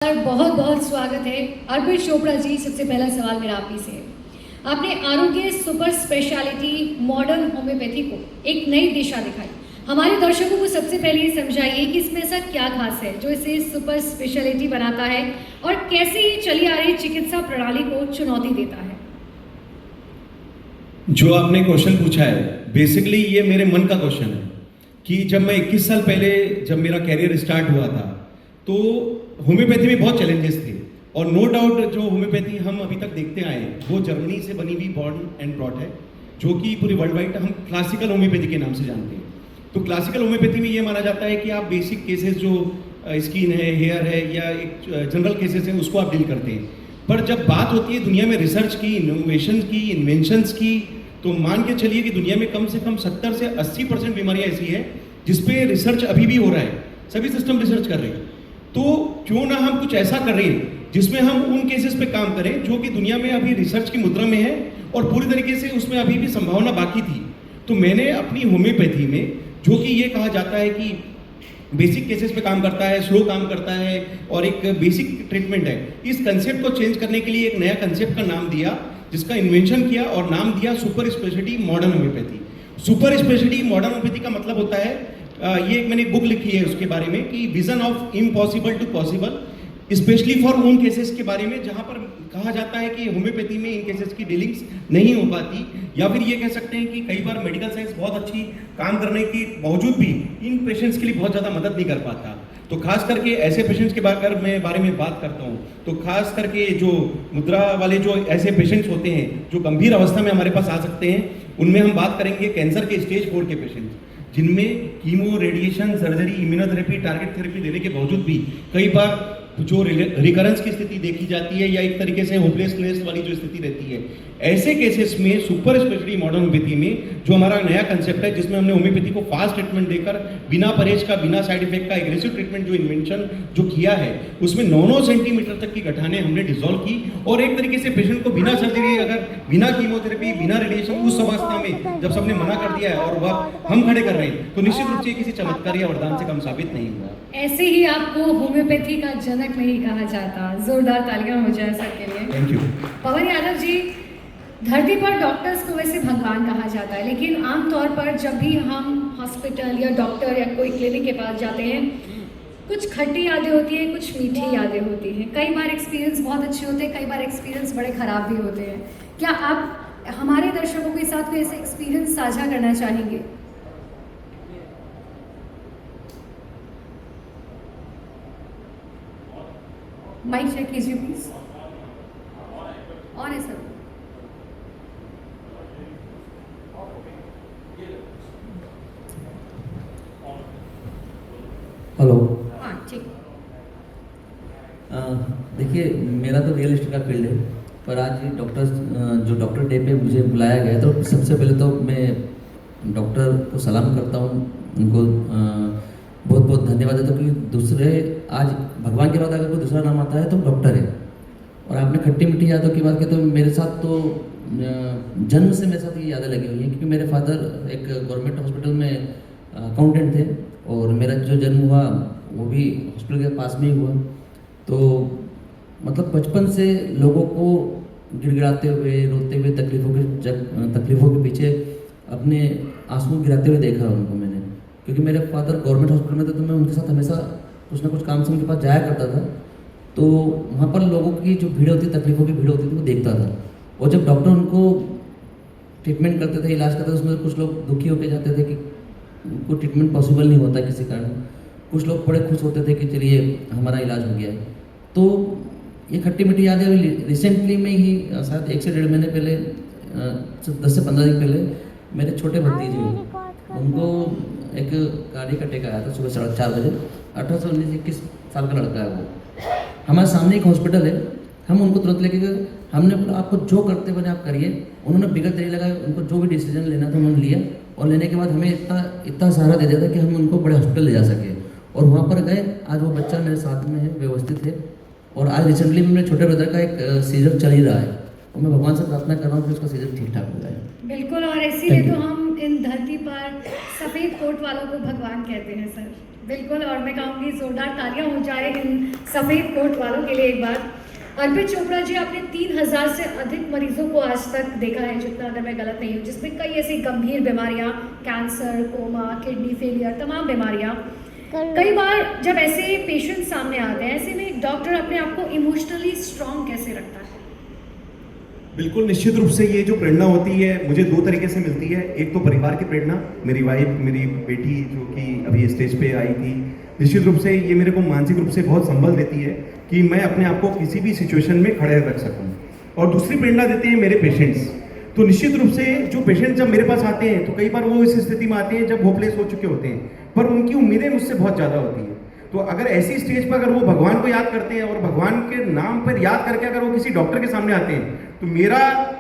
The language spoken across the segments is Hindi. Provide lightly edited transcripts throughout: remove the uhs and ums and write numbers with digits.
बहुत बहुत स्वागत है। अर्पित चोपड़ा जी, सबसे पहला सवाल मेरा आप ही से है। आपने आरोग्य सुपर स्पेशलिटी मॉडर्न होम्योपैथी को एक नई दिशा दिखाई। हमारे दर्शकों को सबसे पहले ये समझाइए कि इसमें ऐसा क्या खास है जो इसे सुपर स्पेशलिटी बनाता है और कैसे ये चली आ रही चिकित्सा प्रणाली को चुनौती देता है। जो आपने क्वेश्चन पूछा है, बेसिकली ये मेरे मन का क्वेश्चन है कि जब मैं 21 साल पहले जब मेरा कैरियर स्टार्ट हुआ था तो होम्योपैथी में बहुत चैलेंजेस थे और नो डाउट जो होम्योपैथी हम अभी तक देखते आए वो जर्मनी से बनी हुई बॉर्न एंड ब्रॉट है, जो कि पूरी वर्ल्ड वाइड हम क्लासिकल होम्योपैथी के नाम से जानते हैं। तो क्लासिकल होम्योपैथी में ये माना जाता है कि आप बेसिक केसेस जो स्किन है, हेयर है या एक जनरल केसेस है उसको आप डील करते हैं। पर जब बात होती है दुनिया में रिसर्च की, इनोवेशन की, इन्वेंशंस की, तो मान के चलिए कि दुनिया में कम से कम 70 से 80% बीमारियां ऐसी हैं जिसपे रिसर्च अभी भी हो रहा है। सभी सिस्टम रिसर्च कर रहे हैं। तो क्यों ना हम कुछ ऐसा कर रहे हैं जिसमें हम उन केसेस पे काम करें जो कि दुनिया में अभी रिसर्च की मुद्रा में है और पूरी तरीके से उसमें अभी भी संभावना बाकी थी। तो मैंने अपनी होम्योपैथी में, जो कि ये कहा जाता है कि बेसिक केसेस पे काम करता है, स्लो काम करता है और एक बेसिक ट्रीटमेंट है, इस कंसेप्ट को चेंज करने के लिए एक नया कंसेप्ट का नाम दिया, जिसका इन्वेंशन किया और नाम दिया super speciality modern homeopathy. Super speciality modern homeopathy का मतलब होता है, ये एक मैंने बुक लिखी है उसके बारे में कि vision of impossible to possible, specially for उन केसेस के बारे में जहां पर कहा जाता है कि होम्योपैथी में इन केसेस की डीलिंग्स नहीं हो पाती, या फिर ये कह सकते हैं कि कई बार मेडिकल साइंस बहुत अच्छी काम करने के बावजूद भी इन पेशेंट्स के लिए बहुत ज़्यादा मदद नहीं कर पाता। तो खास करके ऐसे पेशेंट्स के बारे में बात करता हूँ, तो खास करके जो मुद्रा वाले जो ऐसे पेशेंट्स होते हैं जो गंभीर अवस्था में हमारे पास आ सकते हैं, उनमें हम बात करेंगे कैंसर के स्टेज 4 के पेशेंट्स, जिनमें chemo, radiation, surgery, immunotherapy, target therapy देने के बावजूद भी कई बार जो रिकरेंस की स्थिति देखी जाती है या एक तरीके से होपलेसनेस वाली जो स्थिति रहती है, ऐसे केसेस में सुपर स्पेशलिटी मॉडर्न होम्योपैथी में जो हमारा नया कंसेप्ट है, जिसमें हमने होम्योपैथी को फास्ट ट्रीटमेंट देकर बिना परहेज का, बिना साइड इफेक्ट का एग्रेसिव ट्रीटमेंट जो इन्वेंशन जो किया है, उसमें 9-9 सेंटीमीटर तक की गठाने हमने डिसॉल्व की और एक तरीके से पेशेंट को बिना सर्जरी, अगर बिना कीमोथेरेपी, बिना रेडिएशन, उस अवस्था में जब सबने मना कर दिया है और वह हम खड़े कर रहे हैं, तो निश्चित रूप से किसी चमत्कार या वरदान से कम साबित नहीं हुआ। ऐसे ही आपको होम्योपैथी का जनक नहीं कहा जाता। जोरदार तालियां हो जाए सर के लिए। Thank you. पवन यादव जी, धरती पर डॉक्टर्स को वैसे भगवान कहा जाता है, लेकिन आमतौर पर जब भी हम हॉस्पिटल या डॉक्टर या कोई क्लिनिक के पास जाते हैं, कुछ खट्टी यादें होती हैं, कुछ मीठी यादें होती हैं। कई बार एक्सपीरियंस बहुत अच्छे होते हैं, कई बार एक्सपीरियंस बड़े ख़राब भी होते हैं। क्या आप हमारे दर्शकों के साथ कोई ऐसे एक्सपीरियंस साझा करना चाहेंगे? माइक चेक कीजिए प्लीज। ऑन है सर। हेलो। हाँ ठीक। देखिए, मेरा तो रियल एस्टेट का फील्ड है, पर आज जो डॉक्टर डे पे मुझे बुलाया गया, तो सबसे पहले तो मैं डॉक्टर को सलाम करता हूँ, उनको बहुत बहुत धन्यवाद देता हूँ, क्योंकि दूसरे आज भगवान के बाद अगर कोई दूसरा नाम आता है तो डॉक्टर है। और आपने खट्टी मीठी यादों की बात की, तो मेरे साथ तो जन्म से मेरे साथ ये यादें लगी हुई हैं, क्योंकि मेरे फादर एक गवर्नमेंट हॉस्पिटल में अकाउंटेंट थे और मेरा जो जन्म हुआ वो भी हॉस्पिटल के पास में ही हुआ। तो मतलब बचपन से लोगों को गिड़गिड़ाते हुए, रोते हुए, तकलीफ़ों के पीछे अपने आंसू गिराते हुए देखा उनको मैंने, क्योंकि मेरे फादर गवर्नमेंट हॉस्पिटल में थे, तो मैं उनके साथ हमेशा कुछ ना कुछ काम से उनके पास जाया करता था। तो वहाँ पर लोगों की जो भीड़ होती, तकलीफ़ों की भीड़ होती थी, वो देखता था। और जब डॉक्टर उनको ट्रीटमेंट करते थे, इलाज करते थे, उसमें कुछ लोग दुखी होकर जाते थे कि उनको ट्रीटमेंट पॉसिबल नहीं होता किसी कारण। कुछ लोग बड़े खुश होते थे कि चलिए हमारा इलाज हो गया है। तो ये खट्टी मीठी यादें रिसेंटली में ही, शायद 1 से 1.5 महीने पहले, 10 से 15 दिन पहले, मेरे छोटे भतीजे हुए, उनको एक गाड़ी का टेक आया था सुबह 4:30 बजे। 18-19-21 साल का लड़का है वो। हमारे सामने एक हॉस्पिटल है, हम उनको तुरंत लेके गए। हमने बोला आपको जो करते बने आप करिए। उन्होंने बिगड़ देरी लगाई, उनको जो भी डिसीजन लेना था उन्होंने लिया, और लेने के बाद हमें इतना सहारा दे दिया था कि हम उनको बड़े हॉस्पिटल ले जा सके। और वहाँ पर गए, आज वो बच्चा मेरे साथ में है, व्यवस्थित है। और आज रिसेंटली में मेरे छोटे ब्रदर का एक सीजर चल ही रहा है, और मैं भगवान से प्रार्थना कर रहा हूँ कि उसका सीजन ठीक ठाक हो जाए। बिल्कुल, और इसीलिए तो हम इन धरती पर सफ़ेद कोट वालों को भगवान कहते हैं सर। बिल्कुल, और मैं कहूँगी जोरदार तालियां हो जाए इन सफ़ेद कोट वालों के लिए एक बार। अर्पित चोपड़ा जी, आपने 3000 से अधिक मरीजों को आज तक देखा है, जितना अगर मैं गलत नहीं हूँ, जिसमें कई ऐसी गंभीर बीमारियाँ, कैंसर, कोमा, किडनी फेलियर, तमाम बीमारियाँ। कई बार जब ऐसे पेशेंट सामने आते हैं, ऐसे में एक डॉक्टर अपने आप को इमोशनली स्ट्रॉन्ग कैसे रखता है? बिल्कुल, निश्चित रूप से ये जो प्रेरणा होती है मुझे दो तरीके से मिलती है। एक तो परिवार की प्रेरणा, मेरी वाइफ, मेरी बेटी जो कि अभी स्टेज पे आई थी, निश्चित रूप से ये मेरे को मानसिक रूप से बहुत संबल देती है कि मैं अपने आप को किसी भी सिचुएशन में खड़े रख सकूं। और दूसरी प्रेरणा देते हैं मेरे पेशेंट्स। तो निश्चित रूप से जो पेशेंट जब मेरे पास आते हैं तो कई बार वो इस स्थिति में आते हैं जब होपलेस हो चुके होते हैं, पर उनकी उम्मीदें मुझसे बहुत ज़्यादा होती हैं। तो अगर ऐसी स्टेज पर अगर वो भगवान को याद करते हैं और भगवान के नाम पर याद करके अगर वो किसी डॉक्टर के सामने आते हैं, तो मेरा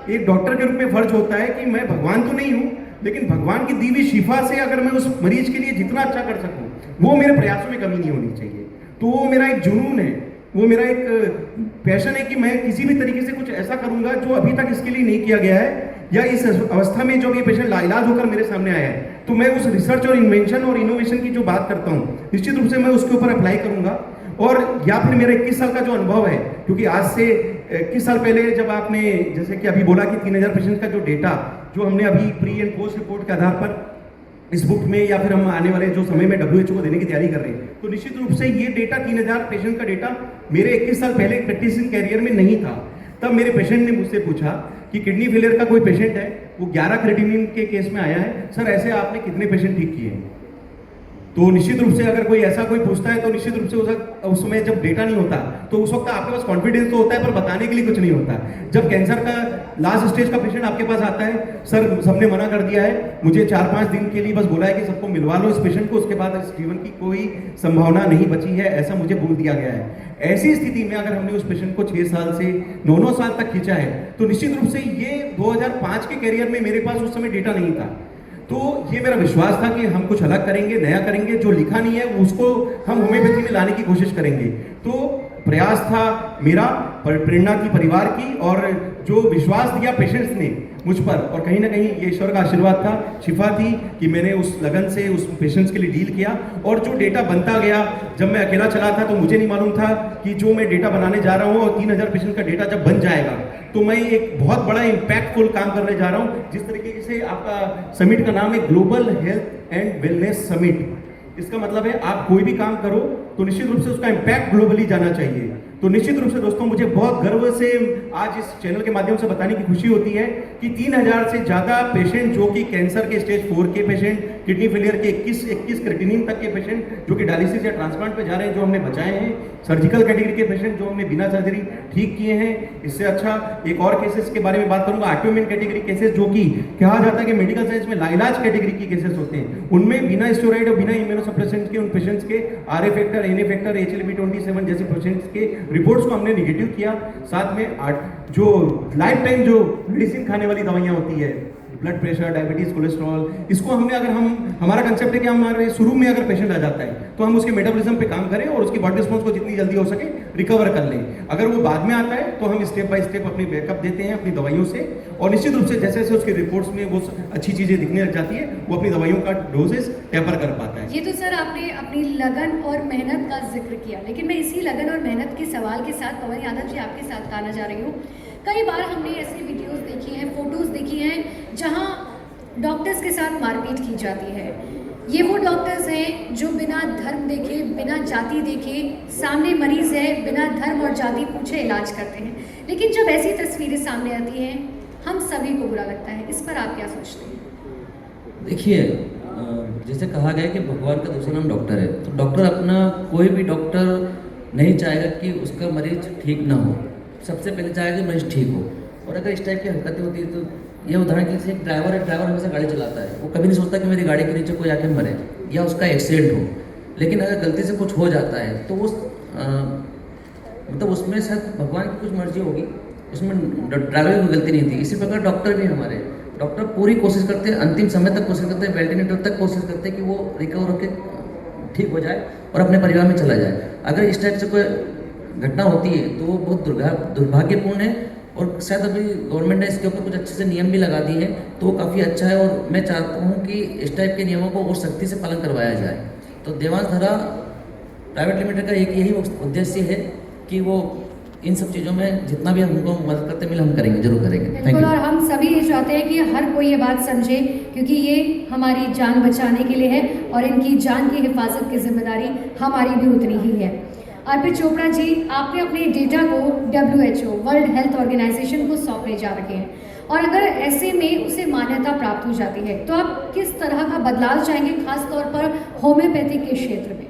एक डॉक्टर के रूप में फर्ज होता है कि मैं भगवान तो नहीं हूँ, लेकिन भगवान की दी हुई शिफा से अगर मैं उस मरीज के लिए जितना अच्छा कर सकूँ, वो मेरे प्रयासों में कमी नहीं होनी चाहिए। तो वो मेरा एक जुनून है, वो मेरा एक पैशन है कि मैं किसी भी तरीके से कुछ ऐसा करूंगा जो अभी तक इसके लिए नहीं किया गया है, या इस अवस्था में जो ये पेशेंट लाइलाज होकर मेरे सामने आया है, तो मैं उस रिसर्च और इन्वेंशन और इनोवेशन की जो बात करता हूँ, निश्चित रूप से मैं उसके ऊपर अप्लाई करूंगा। और या फिर मेरा 21 साल का जो अनुभव है, क्योंकि आज से 21 साल पहले जब आपने जैसे कि अभी बोला कि 3000 पेशेंट का जो डेटा जो हमने अभी प्री एंड पोस्ट रिपोर्ट के आधार पर इस बुक में या फिर हम आने वाले जो समय में WHO को देने की तैयारी कर रहे हैं, तो निश्चित रूप से ये डेटा 3000 पेशेंट का डेटा मेरे 21 साल पहले प्रैक्टिसिंग कैरियर में नहीं था। तब मेरे पेशेंट ने मुझसे पूछा कि किडनी फेलियर का कोई पेशेंट है, वो 11 क्रेटिनिन के केस में आया है, सर ऐसे आपने कितने पेशेंट ठीक किए हैं? तो निश्चित रूप से अगर कोई ऐसा कोई पूछता है तो निश्चित रूप से उस समय जब डेटा नहीं होता तो उस वक्त आपके पास कॉन्फिडेंस तो होता है, पर बताने के लिए कुछ नहीं होता। जब कैंसर का लास्ट स्टेज का पेशेंट आपके पास आता है, सर सबने मना कर दिया है, मुझे 4-5 दिन के लिए बस बोला है कि सबको मिलवा लो इस पेशेंट को, उसके बाद इस जीवन की कोई संभावना नहीं बची है, ऐसा मुझे बोल दिया गया है। ऐसी स्थिति में अगर हमने उस पेशेंट को 6 साल से 9-9 साल तक खींचा है, तो निश्चित रूप से ये 2005 के कैरियर में मेरे पास उस समय डेटा नहीं था। तो ये मेरा विश्वास था कि हम कुछ अलग करेंगे, नया करेंगे, जो लिखा नहीं है उसको हम होम्योपैथी में लाने की कोशिश करेंगे। तो प्रयास था मेरा, प्रेरणा की परिवार की, और जो विश्वास दिया पेशेंट्स ने मुझ पर, और कहीं ना कहीं ये ईश्वर का आशीर्वाद था, शिफा थी कि मैंने उस लगन से उस पेशेंट्स के लिए डील किया। और जो डेटा बनता गया, जब मैं अकेला चला था तो मुझे नहीं मालूम था कि जो मैं डेटा बनाने जा रहा हूँ और 3000 पेशेंट का डेटा जब बन जाएगा तो मैं एक बहुत बड़ा इम्पैक्टफुल काम करने जा रहा हूँ। जिस तरीके से आपका समिट का नाम है global health and wellness summit, इसका मतलब है आप कोई भी काम करो तो निश्चित रूप से उसका इम्पैक्ट ग्लोबली जाना चाहिए। तो निश्चित रूप से दोस्तों, मुझे बहुत गर्व से आज इस चैनल के माध्यम से बताने की खुशी होती है कि 3000 से ज़्यादा पेशेंट जो कि कैंसर के स्टेज 4 के पेशेंट, किडनी फेलियर के 21 क्रेटिनिन तक के पेशेंट जो कि डायलिसिस या ट्रांसप्लांट पे जा रहे हैं, जो हमने बचाए हैं, सर्जिकल कैटेगरी के पेशेंट जो हमने बिना सर्जरी ठीक किए हैं। इससे अच्छा एक और केसेस के बारे में बात करूंगा, ऑटोइम्यून कैटेगरी केसेस, जो कि कहा जाता है कि मेडिकल साइंस में लाइलाज कैटेगरी के केसेस होते हैं, उनमें बिना स्टेरॉइड और बिना इम्यूनोसप्रेसेंट के उन पेशेंट्स के RA factor, NA factor, HLB27 जैसे पेशेंट्स के रिपोर्ट्स को हमने निगेटिव किया। साथ में जो लाइफ टाइम जो मेडिसिन खाने वाली दवाइयाँ होती है, ब्लड प्रेशर, डायबिटीज, कोलेस्ट्रॉल, इसको हमने अगर हमारा कंसेप्ट है कि हमारे शुरू में अगर पेशेंट आ जाता है तो हम उसके मेटाबॉलिज्म पे काम करें और उसकी बॉडी रिस्पॉन्स को जितनी जल्दी हो सके रिकवर कर लें। अगर वो बाद में आता है तो हम स्टेप बाय स्टेप अपनी बैकअप देते हैं अपनी दवाइयों से, और निश्चित रूप से जैसे जैसे उसकी रिपोर्ट्स में वो अच्छी चीज़ें दिखने लग जाती है, वो अपनी दवाइयों का डोजेस टेपर कर पाता है। ये तो सर आपने अपनी लगन और मेहनत का जिक्र किया, लेकिन मैं इसी लगन और मेहनत के सवाल के साथ पवन यादव जी आपके साथ आना जा रही हूँ। कई बार हमने ऐसी वीडियोस देखी हैं, फोटोज देखी हैं, जहाँ डॉक्टर्स के साथ मारपीट की जाती है। ये वो डॉक्टर्स हैं जो बिना धर्म देखे, बिना जाति देखे, सामने मरीज है, बिना धर्म और जाति पूछे इलाज करते हैं। लेकिन जब ऐसी तस्वीरें सामने आती हैं, हम सभी को बुरा लगता है। इस पर आप क्या सोचते हैं? देखिए, जैसे कहा गया कि भगवान का दूसरा नाम डॉक्टर है, तो डॉक्टर अपना, कोई भी डॉक्टर नहीं चाहेगा कि उसका मरीज ठीक ना हो, सबसे पहले चाहेगा कि मरीज ठीक हो। और अगर इस टाइप की हरकतें होती है, तो ये उदाहरण के लिए एक ड्राइवर है, ड्राइवर हमेशा गाड़ी चलाता है, वो कभी नहीं सोचता कि मेरी गाड़ी के नीचे कोई आके मरे या उसका एक्सीडेंट हो। लेकिन अगर गलती से कुछ हो जाता है तो उस मतलब उसमें शायद भगवान की कुछ मर्जी होगी, उसमें ड्राइवर की कोई गलती नहीं थी। इसी प्रकार डॉक्टर भी हमारे, डॉक्टर पूरी कोशिश करते हैं, अंतिम समय तक कोशिश करते हैं, वेंटिलेटर तक कोशिश करते हैं कि वो रिकवर होकर ठीक हो जाए और अपने परिवार में चला जाए। अगर इस टाइप से कोई घटना होती है तो वो बहुत दुर्भाग्यपूर्ण है, और शायद अभी गवर्नमेंट ने इसके ऊपर कुछ अच्छे से नियम भी लगा दिए हैं, तो वो काफ़ी अच्छा है। और मैं चाहता हूँ कि इस टाइप के नियमों को और सख्ती से पालन करवाया जाए। तो तो देवांश धरा प्राइवेट लिमिटेड का एक यही उद्देश्य है कि वो इन सब चीज़ों में जितना भी हमको मदद करते मिले हम करेंगे, जरूर करेंगे। थैंक बिल्कुल, यू। और हम सभी ये चाहते हैं कि हर कोई ये बात समझे, क्योंकि ये हमारी जान बचाने के लिए है और इनकी जान की हिफाजत की जिम्मेदारी हमारी भी उतनी ही है। अर्पित चोपड़ा जी, आपने अपने डेटा को WHO वर्ल्ड हेल्थ ऑर्गेनाइजेशन को सौंपने जा रखे हैं, और अगर ऐसे में उसे मान्यता प्राप्त हो जाती है तो आप किस तरह का बदलाव चाहेंगे, खासतौर पर होम्योपैथी के क्षेत्र में?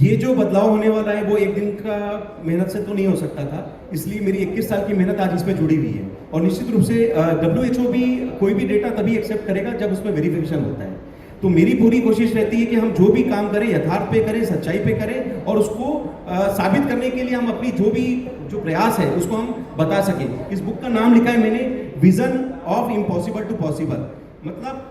ये जो बदलाव होने वाला है वो एक दिन का मेहनत से तो नहीं हो सकता था, इसलिए मेरी 21 साल की मेहनत आज इसमें जुड़ी हुई है। और निश्चित रूप से WHO भी कोई भी डेटा तभी एक्सेप्ट करेगा जब उसमें वेरिफिकेशन होता है। तो मेरी पूरी कोशिश रहती है कि हम जो भी काम करें यथार्थ पे करें, सच्चाई पे करें, और उसको साबित करने के लिए हम अपनी जो प्रयास है उसको हम बता सकें। इस बुक का नाम लिखा है मैंने, vision of impossible to possible, मतलब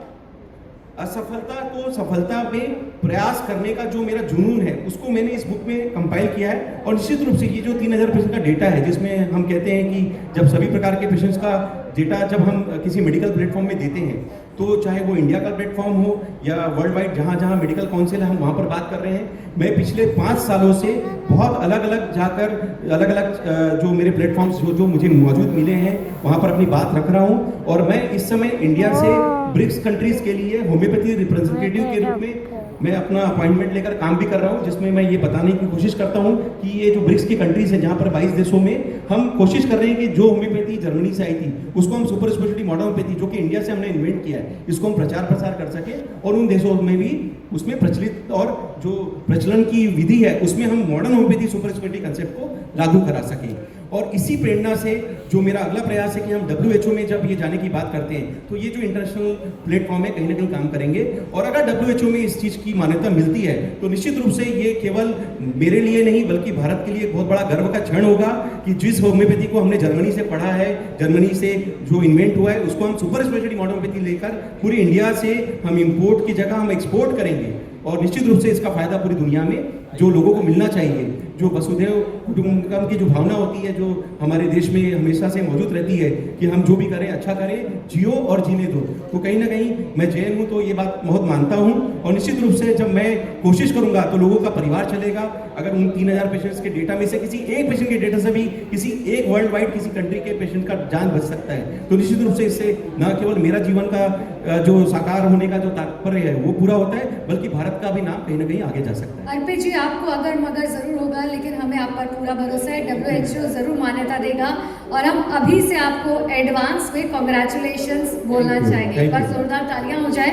असफलता को सफलता में प्रयास करने का जो मेरा जुनून है उसको मैंने इस बुक में कंपाइल किया है। और निश्चित रूप से ये जो 3000 पेशेंट का डेटा है, जिसमें हम कहते हैं कि जब सभी प्रकार के पेशेंट्स का डेटा जब हम किसी मेडिकल प्लेटफॉर्म में देते हैं, तो चाहे वो इंडिया का प्लेटफॉर्म हो या वर्ल्ड वाइड जहाँ जहाँ मेडिकल काउंसिल है हम वहाँ पर बात कर रहे हैं। मैं पिछले 5 सालों से बहुत अलग अलग जाकर अलग अलग जो मेरे प्लेटफॉर्म्स जो मुझे मौजूद मिले हैं वहाँ पर अपनी बात रख रहा हूँ। और मैं इस समय इंडिया से ब्रिक्स कंट्रीज के लिए होम्योपैथी रिप्रेजेंटेटिव के रूप में मैं अपना अपॉइंटमेंट लेकर काम भी कर रहा हूँ, जिसमें मैं ये बताने की कोशिश करता हूँ कि ये जो ब्रिक्स की कंट्रीज हैं जहाँ पर 22 देशों में हम कोशिश कर रहे हैं कि जो होम्योपैथी जर्मनी से आई थी उसको हम सुपर स्पेशलिटी मॉडर्न होम्योपैथी जो कि इंडिया से हमने इन्वेंट किया है, इसको हम प्रचार प्रसार कर सके और उन देशों में भी उसमें प्रचलित और जो प्रचलन की विधि है उसमें हम modern homeopathy super speciality concept को लागू करा सकें। और इसी प्रेरणा से जो मेरा अगला प्रयास है कि हम WHO में जब ये जाने की बात करते हैं तो ये जो इंटरनेशनल प्लेटफॉर्म है कहीं ना कहीं काम करेंगे। और अगर WHO में इस चीज़ की मान्यता मिलती है तो निश्चित रूप से ये केवल मेरे लिए नहीं बल्कि भारत के लिए बहुत बड़ा गर्व का क्षण होगा कि जिस होम्योपैथी को हमने जर्मनी से पढ़ा है, जर्मनी से जो इन्वेंट हुआ है, उसको हम सुपर स्पेशलिटी मॉडर्न होम्योपैथी लेकर पूरी इंडिया से हम इम्पोर्ट की जगह हम एक्सपोर्ट करेंगे। और निश्चित रूप से इसका फायदा पूरी दुनिया में जो लोगों को मिलना चाहिए, जो वसुधैव कुटुंबकम की जो भावना होती है जो हमारे देश में हमेशा से मौजूद रहती है कि हम जो भी करें अच्छा करें, जियो और जीने दो, तो कहीं ना कहीं मैं जैन हूँ तो ये बात बहुत मानता हूँ। और निश्चित रूप से जब मैं कोशिश करूँगा तो लोगों का परिवार चलेगा। अगर उन 3000 पेशेंट्स के डेटा में से किसी एक पेशेंट के डेटा से भी किसी एक वर्ल्ड वाइड किसी कंट्री के पेशेंट का जान बच सकता है तो निश्चित रूप से इससे न केवल मेरा जीवन का जो साकार होने का जो तात्पर्य है वो पूरा होता है, बल्कि भारत का भी नाम कहीं ना कहीं आगे जा सकता है। अर्पित जी, आपको अगर मगर जरूर होगा, लेकिन हमें आप पर पूरा भरोसा है, WHO जरूर मान्यता देगा और हम अभी से आपको एडवांस में कॉन्ग्रेचुलेशंस बोलना चाहेंगे। एक बार जोरदार तालियां हो जाए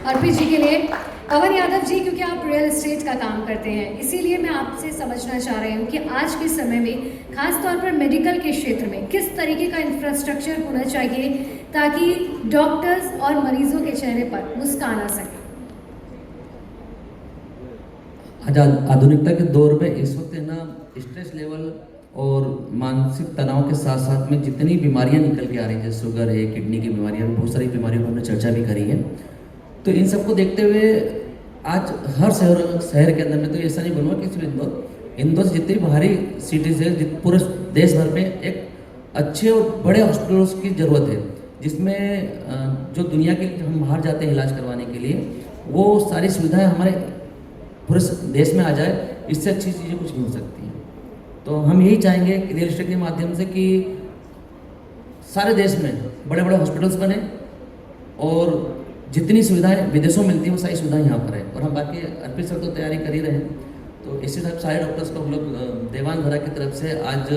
अर्पित जी के लिए। पवन यादव जी, क्योंकि आप रियल एस्टेट का काम करते हैं, इसीलिए मैं आपसे समझना चाह रही हूँ कि आज के समय में खास तौर पर मेडिकल के क्षेत्र में किस तरीके का इंफ्रास्ट्रक्चर होना चाहिए ताकि डॉक्टर्स और मरीजों के चेहरे पर मुस्कान आ सके। आज आधुनिकता के दौर में इस वक्त है ना, स्ट्रेस लेवल और मानसिक तनाव के साथ साथ में जितनी बीमारियां निकल के आ रही हैं, जैसे शुगर है, किडनी की बीमारियां, बहुत सारी बीमारियों पर हमने चर्चा भी करी है। तो इन सबको देखते हुए आज हर शहर के अंदर में तो ऐसा नहीं बनूंगा कि सिर्फ इंदौर से जितनी बाहरी सिटीज़ है, पूरे देश भर में एक अच्छे और बड़े हॉस्पिटल्स की ज़रूरत है, जिसमें जो दुनिया के हम बाहर जाते हैं इलाज करवाने के लिए, वो सारी सुविधाएं हमारे पूरे देश में आ जाए। इससे अच्छी चीज़ें कुछ नहीं हो सकती हैं। तो हम यही चाहेंगे कि रियल एस्टेट के माध्यम से कि सारे देश में बड़े बड़े हॉस्पिटल्स बने और जितनी सुविधाएं विदेशों में मिलती हैं वो सारी सुविधाएं यहाँ पर है। और हम बाकी अर्पित सर तो तैयारी कर ही रहे हैं, तो इसी तरह सारे डॉक्टर्स को हम लोग देवांश धरा की तरफ से आज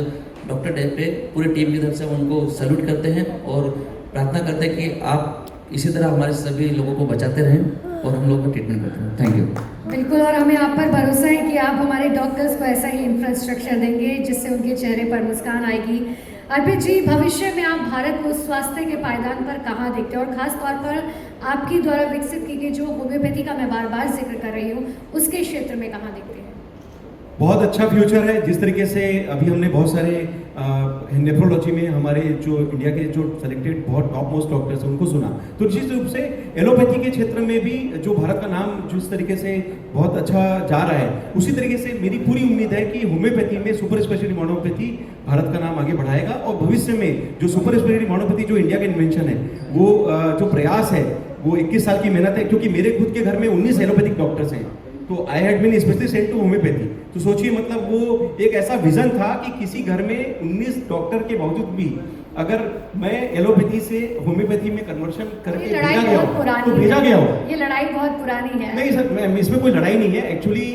डॉक्टर डे पे पूरी टीम की तरफ से उनको सैल्यूट करते हैं और प्रार्थना करते हैं कि आप इसी तरह हमारे सभी लोगों को बचाते रहें और हम लोग को ट्रीटमेंट करते हैं। Thank you. बिल्कुल, और हमें आप पर भरोसा है कि आप हमारे डॉक्टर्स को ऐसा ही इंफ्रास्ट्रक्चर देंगे जिससे उनके चेहरे पर मुस्कान आएगी। अर्पित जी, भविष्य में आप भारत को स्वास्थ्य के पायदान पर कहाँ देखते हैं और ख़ास तौर पर आपकी द्वारा विकसित की गई जो होम्योपैथी का मैं बार बार जिक्र कर रही हूँ उसके क्षेत्र में कहाँ देखते हैं? बहुत अच्छा फ्यूचर है। जिस तरीके से अभी हमने बहुत सारे नेफ्रोलॉजी में हमारे जो इंडिया के जो सेलेक्टेड बहुत टॉप मोस्ट डॉक्टर्स हैं उनको सुना, तो निश्चित रूप से एलोपैथी के क्षेत्र में भी जो भारत का नाम जिस तरीके से बहुत अच्छा जा रहा है, उसी तरीके से मेरी पूरी उम्मीद है कि होम्योपैथी में सुपर स्पेशलिटी मॉडर्नोपैथी भारत का नाम आगे बढ़ाएगा और भविष्य में जो सुपर स्पेशलिटी मॉडर्नोपैथी जो इंडिया का इन्वेंशन है वो जो प्रयास है वो 21 साल की मेहनत है, क्योंकि मेरे खुद के घर में 19 एलोपैथिक डॉक्टर्स हैं तो I had been specially sent to homeopathy. तो सोचिए मतलब वो एक ऐसा विजन था कि किसी घर में 19 डॉक्टर के बावजूद भी अगर मैं एलोपैथी से होम्योपैथी में कन्वर्शन करके भेजा गया हूँ तो भेजा गया हूँ। ये लड़ाई बहुत पुरानी है। नहीं सर, इसमें कोई लड़ाई नहीं है। एक्चुअली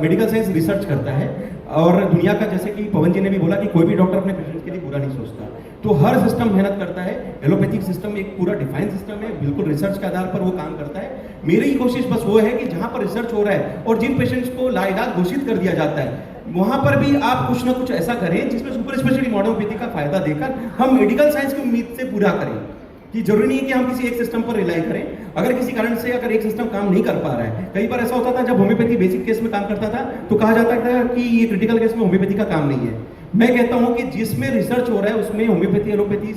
मेडिकल साइंस रिसर्च करता है और दुनिया का, जैसे कि पवन जी ने भी बोला कि कोई भी डॉक्टर अपने पेशेंट के लिए बुरा नहीं सोचता, तो हर सिस्टम मेहनत करता है। एलोपैथिक सिस्टम एक पूरा डिफाइंड सिस्टम है, बिल्कुल रिसर्च के आधार पर वो काम करता है। मेरी कोशिश बस वो है कि जहां पर रिसर्च हो रहा है और जिन पेशेंट्स को लाइलाज घोषित कर दिया जाता है वहां पर भी आप कुछ ना कुछ ऐसा करें जिसमें सुपर स्पेशलिटी मॉडर्न होम्योपैथी का फायदा देकर हम मेडिकल साइंस की उम्मीद से पूरा करें। कि जरूरी नहीं है कि हम किसी एक सिस्टम पर रिलाई करें। अगर किसी कारण से अगर एक सिस्टम काम नहीं कर पा रहा है, कई बार ऐसा होता था जब होम्योपैथी बेसिक केस में काम करता था तो कहा जाता था कि ये क्रिटिकल केस में होम्योपैथी का काम नहीं है। मैं कहता हूं कि जिसमें रिसर्च हो रहा है उसमें होम्योपैथी, एलोपैथी,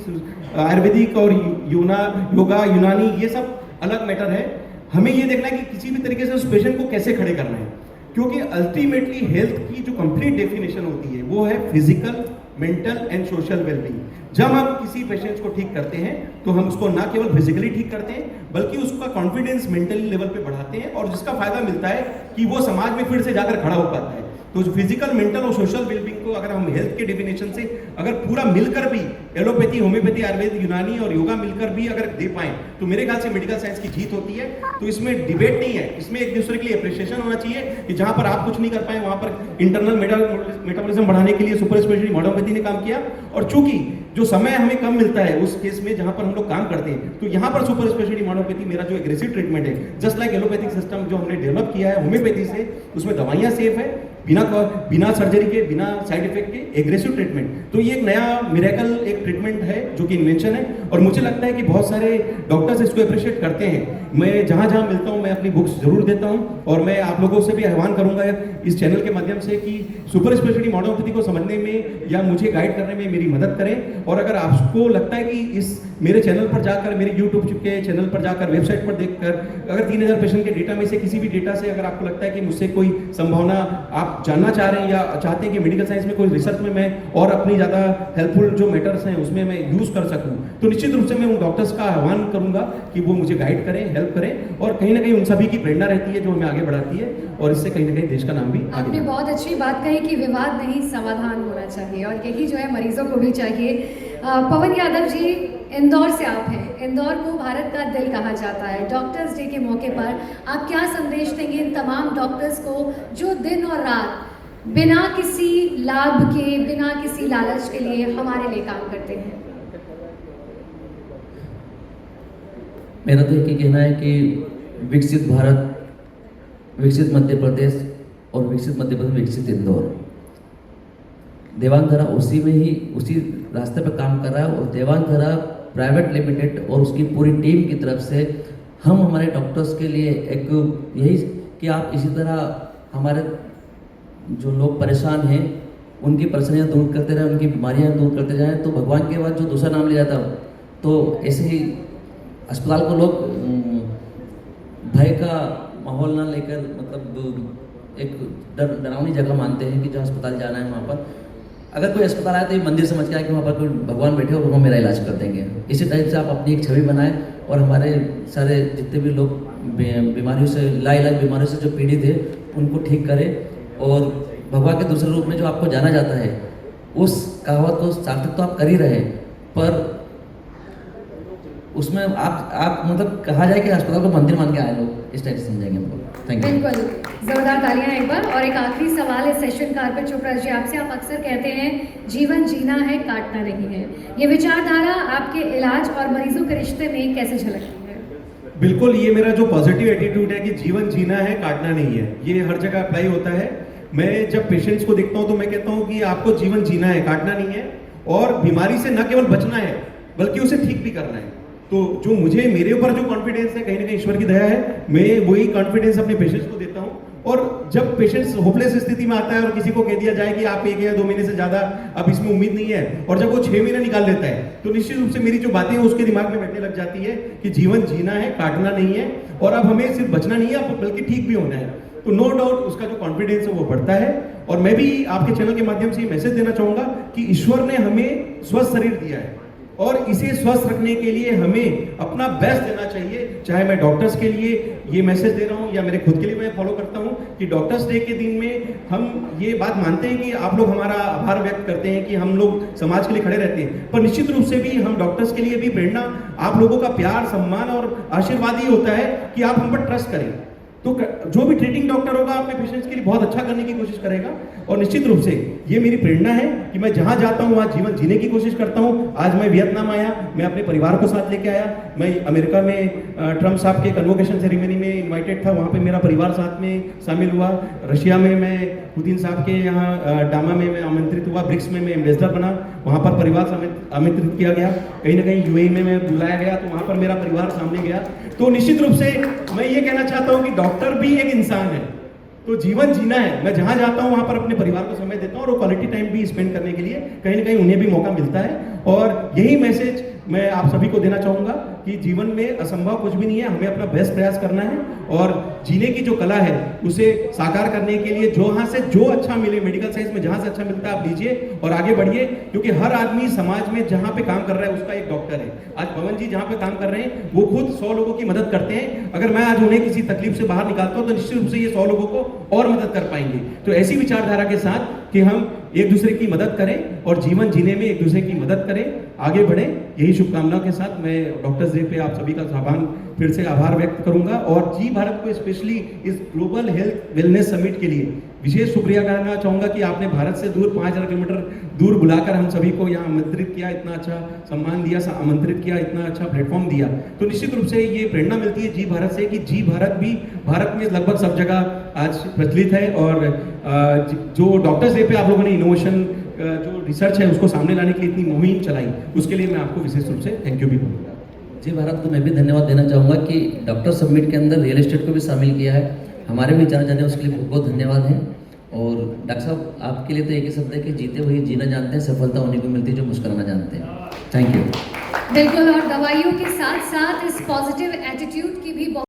आयुर्वेदिक और योगा, यूनानी, ये सब अलग मैटर है। हमें ये देखना है कि किसी भी तरीके से उस पेशेंट को कैसे खड़े करना है, क्योंकि अल्टीमेटली हेल्थ की जो कंप्लीट डेफिनेशन होती है वो है physical, mental and social wellbeing. जब हम किसी पेशेंट को ठीक करते हैं तो हम उसको ना केवल फिजिकली ठीक करते हैं बल्कि उसका कॉन्फिडेंस मेंटली लेवल पे बढ़ाते हैं और जिसका फायदा मिलता है कि वो समाज में फिर से जाकर खड़ा हो पाता है। तो जो फिजिकल, मेंटल और सोशल वेलबींग को अगर हम हेल्थ के डेफिनेशन से अगर पूरा मिलकर भी एलोपैथी, होम्योपैथी, आयुर्वेद, यूनानी और योगा मिलकर भी अगर दे पाएं तो मेरे ख्याल से मेडिकल साइंस की जीत होती है। तो इसमें डिबेट नहीं है, इसमें एक दूसरे के लिए अप्रिशिएशन होना चाहिए कि जहां पर आप कुछ नहीं कर पाए वहां पर इंटरनल मेटाबॉलिज्म बढ़ाने के लिए सुपर स्पेशलिटी मॉडर्न होम्योपैथी ने काम किया। और चूंकि जो समय हमें कम मिलता है उस केस में जहां पर हम लोग काम करते हैं तो यहां पर सुपर स्पेशलिटी मॉडर्न होम्योपैथी मेरा जो एग्रेसिव ट्रीटमेंट है, जस्ट लाइक एलोपैथिक सिस्टम जो हमने डेवलप किया है होम्योपैथी से, उसमें दवाइयां सेफ है, बिना सर्जरी के, बिना साइड इफेक्ट के एग्रेसिव ट्रीटमेंट। तो ये एक नया मिरेकल एक ट्रीटमेंट है जो कि इन्वेंशन है और मुझे लगता है कि बहुत सारे डॉक्टर्स इसको अप्रिशिएट करते हैं। मैं जहां जहां मिलता हूं मैं अपनी बुक्स जरूर देता हूं और मैं आप लोगों से भी आह्वान करूंगा इस चैनल के माध्यम से कि सुपर स्पेशलिटी मॉडर्न होम्योपैथी को समझने में या मुझे गाइड करने में मेरी मदद करें। और अगर आपको लगता है कि इस मेरे चैनल पर जाकर, मेरे यूट्यूब के चैनल पर जाकर, वेबसाइट पर देखकर अगर 3000 पेशेंट के डेटा में से किसी भी डेटा से अगर आपको लगता है कि मुझसे कोई संभावना आप जानना चाह रहे हैं या चाहते हैं कि मेडिकल साइंस में कोई रिसर्च में मैं और अपनी ज़्यादा हेल्पफुल जो मैटर्स हैं उसमें मैं यूज़ कर सकूं, तो निश्चित रूप से मैं उन डॉक्टर्स का आह्वान करूंगा कि वो मुझे गाइड करें, हेल्प करें और कहीं ना कहीं उन सभी की प्रेरणा रहती है जो हमें आगे बढ़ाती है और इससे कहीं ना कहीं देश का नाम भी आगे। आपने बहुत अच्छी बात कही कि विवाद नहीं, समाधान होना चाहिए और यही जो है मरीजों को भी चाहिए। पवन यादव जी, इंदौर से आप हैं, इंदौर को भारत का दिल कहा जाता है। डॉक्टर्स डे के मौके पर आप क्या संदेश देंगे इन तमाम डॉक्टर्स को जो दिन और रात बिना किसी लाभ के, बिना किसी लालच के लिए हमारे लिए काम करते हैं? मेरा तो एक ही कहना है कि विकसित भारत, विकसित मध्य प्रदेश और विकसित मध्य प्रदेश, विकसित इंदौर। देवांगधरा उसी रास्ते पर काम कर रहा है और देवांगधरा प्राइवेट लिमिटेड और उसकी पूरी टीम की तरफ से हम हमारे डॉक्टर्स के लिए एक यही कि आप इसी तरह हमारे जो लोग परेशान हैं उनकी परेशानियाँ दूर करते रहें, उनकी बीमारियाँ दूर करते जाएं। तो भगवान के बाद जो दूसरा नाम लिया था तो ऐसे ही अस्पताल को लोग भय का माहौल ना लेकर, मतलब एक डरावनी जगह मानते हैं कि जहाँ अस्पताल जाना है वहाँ पर अगर कोई अस्पताल आए तो ये मंदिर समझ के आए कि वहाँ पर कोई भगवान बैठे हो, वो मेरा इलाज कर देंगे। इसी टाइप से आप अपनी एक छवि बनाएं और हमारे सारे जितने भी लोग बीमारियों से, लाइलाज बीमारियों से जो पीड़ित है उनको ठीक करें। और भगवान के दूसरे रूप में जो आपको जाना जाता है उस कहावत को सार्थक तो आप कर ही रहे हैं, पर उसमें आप मतलब कहा जाए कि अस्पताल को मंदिर मान के आए लोग, इस टाइप से समझेंगे हमको। Thank you. बिल्कुल, जोरदार तालियां एक बार। और एक आखिरी सवाल है सेशन का अर्पित चोपड़ा जी आपसे। आप अक्सर कहते हैं जीवन जीना है, काटना नहीं है। ये विचारधारा आपके इलाज और मरीजों के रिश्ते में कैसे झलकती है? बिल्कुल, ये मेरा जो पॉजिटिव एटीट्यूड है कि जीवन जीना है, काटना नहीं है, ये हर जगह अप्लाई होता है। मैं जब पेशेंट्स को देखता हूँ तो मैं कहता हूँ कि आपको जीवन जीना है, काटना नहीं है और बीमारी से न केवल बचना है बल्कि उसे ठीक भी करना है। तो जो मुझे मेरे ऊपर जो कॉन्फिडेंस है, कहीं ना कहीं ईश्वर की दया है, मैं वही कॉन्फिडेंस अपने पेशेंट्स को देता हूँ। और जब पेशेंट्स होपलेस स्थिति में आता है और किसी को कह दिया जाए कि आप 1 या 2 महीने से ज़्यादा अब इसमें उम्मीद नहीं है और जब वो 6 महीने निकाल लेता है तो निश्चित रूप से मेरी जो बातें हैं उसके दिमाग में बैठने लग जाती है कि जीवन जीना है, काटना नहीं है और अब हमें सिर्फ बचना नहीं है, अब बल्कि ठीक भी होना है। तो नो डाउट उसका जो कॉन्फिडेंस है वो बढ़ता है। और मैं भी आपके चैनल के माध्यम से ये मैसेज देना चाहूँगा कि ईश्वर ने हमें स्वस्थ शरीर दिया है और इसे स्वस्थ रखने के लिए हमें अपना बेस्ट देना चाहिए। चाहे मैं डॉक्टर्स के लिए ये मैसेज दे रहा हूँ या मेरे खुद के लिए मैं फॉलो करता हूँ कि डॉक्टर्स डे के दिन में हम ये बात मानते हैं कि आप लोग हमारा आभार व्यक्त करते हैं कि हम लोग समाज के लिए खड़े रहते हैं, पर निश्चित रूप से भी हम डॉक्टर्स के लिए भी प्रेरणा आप लोगों का प्यार, सम्मान और आशीर्वाद ही होता है कि आप हम पर ट्रस्ट करें। तो जो भी ट्रीटिंग डॉक्टर होगा अपने पेशेंट्स के लिए बहुत अच्छा करने की कोशिश करेगा, और निश्चित रूप से ये मेरी प्रेरणा है कि मैं जहां जाता हूं वहां जीवन जीने की कोशिश करता हूं। आज मैं वियतनाम आया, मैं अपने परिवार को साथ लेके आया। मैं अमेरिका में ट्रम्प साहब के कन्वोकेशन सेरेमनी में इनवाइटेड था, वहां पे मेरा परिवार साथ में शामिल हुआ। रशिया में मैं पुतिन साहब के यहाँ डामा में मैं आमंत्रित हुआ, ब्रिक्स में मैं एम्बेसडर बना, वहां पर परिवार समेत आमंत्रित किया गया। कहीं ना कहीं यूएई में मैं बुलाया गया, तो वहां पर मेरा परिवार सामने गया। तो निश्चित रूप से मैं ये कहना चाहता हूं कि डॉक्टर भी एक इंसान है, तो जीवन जीना है। मैं जहां जाता हूं वहां पर अपने परिवार को समय देता हूं और क्वालिटी टाइम भी स्पेंड करने के लिए कहीं ना कहीं उन्हें भी मौका मिलता है। और यही मैसेज मैं आप सभी को देना चाहूंगा कि जीवन में असंभव कुछ भी नहीं है, हमें अपना बेस्ट प्रयास करना है और जीने की जो कला है उसे साकार करने के लिए जहां से जो अच्छा मिले, मेडिकल साइंस में जहां से अच्छा मिलता है आप लीजिए और आगे बढ़िए, क्योंकि हर आदमी समाज में जहां पे काम कर रहा है उसका एक डॉक्टर है। आज पवन जी जहां पे काम कर रहे हैं वो खुद 100 लोगों की मदद करते हैं। अगर मैं आज उन्हें किसी तकलीफ से बाहर निकालता हूं तो निश्चित रूप से ये 100 लोगों को और मदद कर पाएंगे। तो ऐसी विचारधारा के साथ कि हम एक दूसरे की मदद करें और जीवन जीने में एक दूसरे की मदद करें, आगे बढ़े, यही शुभकामनाओं के साथ मैं डॉक्टर्स डे पे आप सभी का फिर से आभार व्यक्त करूंगा। और जी भारत को स्पेशली इस ग्लोबल हेल्थ वेलनेस समिट के लिए विशेष शुक्रिया करना चाहूंगा कि आपने भारत से दूर 5000 किलोमीटर दूर बुलाकर हम सभी को यहाँ आमंत्रित किया, इतना अच्छा सम्मान दिया, आमंत्रित किया, इतना अच्छा प्लेटफॉर्म दिया। तो निश्चित रूप से ये प्रेरणा मिलती है जी भारत से कि जी भारत भी भारत में लगभग सब जगह आज प्रचलित है। और जो डॉक्टर्स डे पे आप लोगों ने इनोवेशन जो रिसर्च है उसको सामने लाने के लिए इतनी मुहिम चलाई, उसके लिए मैं आपको विशेष रूप से थैंक यू भी बोलूँगा। जी भारत को मैं भी धन्यवाद देना चाहूँगा कि डॉक्टर समिट के अंदर रियल एस्टेट को भी शामिल किया है। हमारे भी जाने जाने उसके लिए बहुत बहुत धन्यवाद है। और डॉक्टर साहब आपके लिए तो एक ही शब्द है कि जीते वही जीना जानते हैं, सफलता उन्हीं को मिलती है जो मुस्कुराना जानते हैं। Thank you. बिल्कुल, और दवाइयों के साथ साथ इस पॉजिटिव एटीट्यूड की भी